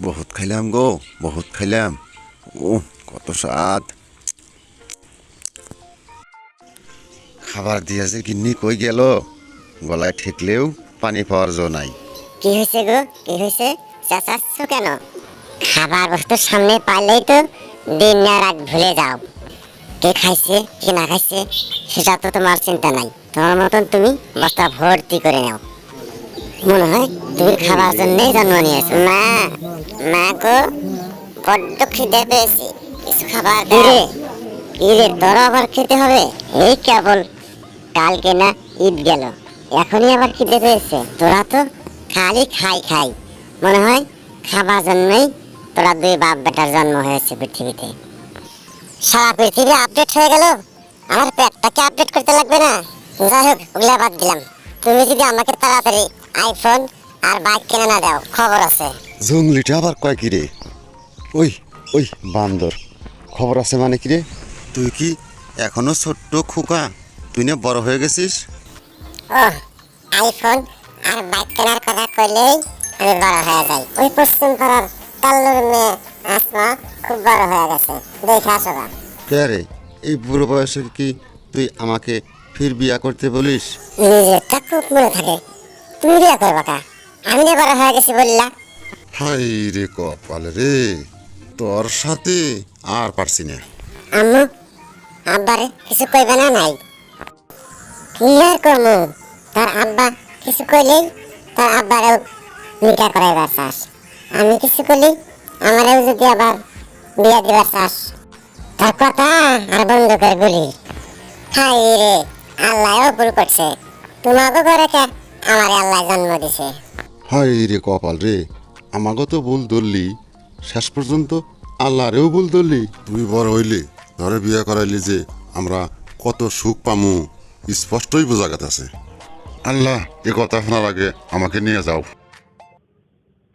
বহুত খাইলাম গো, বহুত খাইলাম। ও কত স্বাদ। খাবার দিয়ে যে গিন্নি কই গেল, গলায় ঠেকলেও পানি পাওয়ার জো নাই। কি হয়েছে গো, কি হয়েছে? চেঁচাচ্ছ কেন? খাবার বস্তু সামনে পাইলেই তো দিন না রাত ভুলে যাও। কে খাইছে কে না খাইছে সেটা তো তোমার চিন্তা নাই। তোমার মতন তুমি বস্তা ভর্তি করে নাও। মনে হয় তুমি খাবার জন্যই জন্ম নিয়েছো। মা, মা গো, বড্ড খিদে পেয়েছি, কিছু খাবার দাও। কি রে, তোর আবার খেতে হবে? এই কেবল কালকে না ঈদ গেল, এখনই আবার খিদে পেয়েছে? তোরা তো খালি খাই খাই। মনে হয় খাবার জন্যই তোরা দুই বাপ বেটার জন্ম হয়েছে পৃথিবীতে। সারা পৃথিবী আপডেট হয়ে গেল, আমার পেটটাকে আপডেট করতে লাগবে না? যাই হোক, ওগুলা বাদ দিলাম। তুমি যদি আমাকে তাড়াতাড়ি আইফোন আর বাইক কিনে না দাও, খবর আছে। জঙ্গলিটা আবার কয় কি রে? ওই ওই বান্দর, খবর আছে মানে কি রে? তুই কি এখনো ছোট্ট খোকা? তুই না বড় হয়ে গেছিস? ও, আইফোন আর বাইক কেনার কথা কইলেই আমি বড় হয়ে যাই। ওই পশ্চিম পাড়ার কাল্লুর মেয়ে আসমা খুব বড় হয়ে গেছে, দেখে আসো গা। কে রে, এই বুড়ো বয়সে কি তুই আমাকে ফির বিয়া করতে বলিস? নিজেরটা খুব মনে থাকে, তুমি বিয়ে করবো কা? আমি না বড় হয়ে গেছি বললা। হাই রে কপাল রে, তোর সাথে আর পারছি না। আম্মু, আব্বারে কিছু কইবে না? নাই, কি আর করবো? তার আব্বা কিছু কইলেই তার আব্বারেও নিকা করাইবার চাস। আমি কিছু কইলেই আমারেও যদি আবার বিয়া দিবার চাস, তার কথা আর বন্দুকের গুলি। হাই রে, আল্লাহও ভুল করছে, তোমাকে ঘরে কে আমারে আল্লাহ জন্ম দিছে। হাই রে কপাল রে, আমাকে তো ভুল ধরলি, শেষ পর্যন্ত আল্লাহরেও ভুল ধরলি। তুই বড় হইলে ধরে বিয়ে করাইলি যে আমরা কত সুখ পামু স্পষ্টই বোঝা গেছে। আল্লাহ, এ কথা শোনার আগে আমাকে নিয়ে যাও।